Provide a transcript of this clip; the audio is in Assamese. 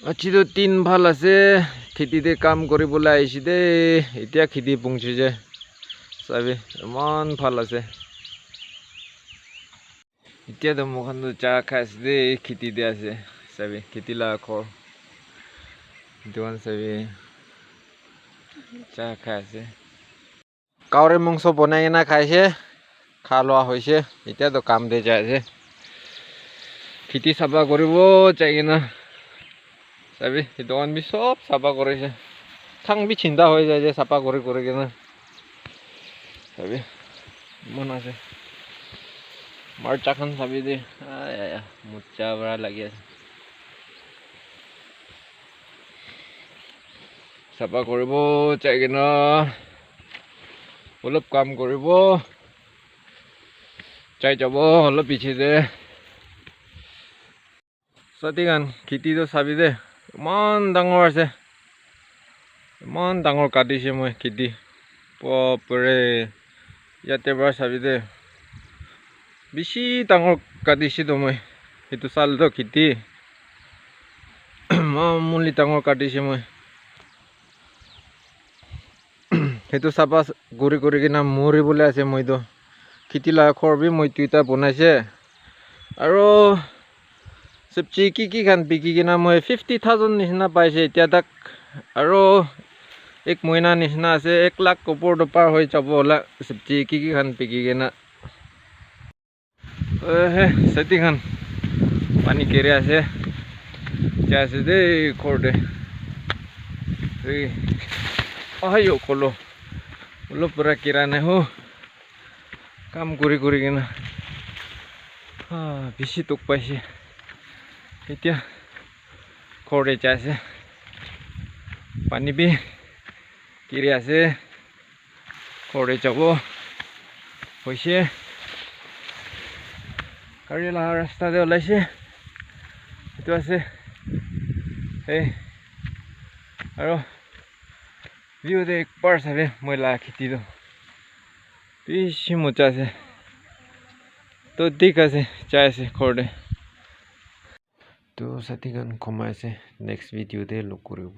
আজি তো দিন ভাল আছে খেতিতে কাম কৰিবলৈ আহিছে দে এতিয়া খেতি পংচি যে চাবি ইমান ভাল আছে এতিয়া তো মোখান তো চাহ খাইছে দে খেতিতে আছে চাবি খেতি লা খৰ দোকান চাবি চাহ খাইছে কাউৰে মাংস বনাই কিনা খাইছে খা লোৱা হৈছে এতিয়া তো কাম দে যায় আছে খেতি চাফা কৰিব যায় কিনা চাবি দোকান বি সব চাফা কৰিছে থাং বি চিন্তা হৈ যায় যে চাফা কৰি কিনা চাবি মন আছে মাৰ্চাখন চাবি দে মুচ্চা বৰা লাগি আছে চাফা কৰিব যায় কিনা অলপ কাম কৰিব যাই যাব অলপ পিছতে সাথীগান খেতিটো চাবি দে ইমান ডাঙৰ আছে ইমান ডাঙৰ কাটিছে মই খেতি বাপৰে ইয়াতে পৰা চাবি দে বেছি ডাঙৰ কাটিছে তো মই এইটো চালটো খেতি মামুলি ডাঙৰ কাটিছে মই সেইটো চাফা কৰি কিনা মৰিবলৈ আছে মইতো খেতি লা খৰ বি মই দুটা বনাইছে আৰু সবজি কি খান বিকি কিনা মই 50,000 নিচিনা পাইছে এতিয়া তাক আৰু এক মহিনা নিচিনা আছে 1 লাখ ওপৰত পাৰ হৈ যাব হলা সবজি কি খান বিকি কিনা সতি খান পানী কেৰি আছে যাইছে দে খৰদে আয়ো কলো অলপ পৰা কিৰা নাই হো কাম কৰি কিনা বেছি তোক পাইছে এতিয়া খৰে যাইছে পানী বি কিৰি আছে খৰে যাব হৈছে গাড়ী লাহা ৰাস্তাতে ওলাইছে এইটো আছে আৰু ভিউতে একবাৰ চাবে মই লা খেতিটো বেছি মজা আছে তো ঠিক আছে যাই আছে ঘৰতে তো সাথীগান কমাইছে নেক্সট ভিডিঅ'তে লগ কৰিব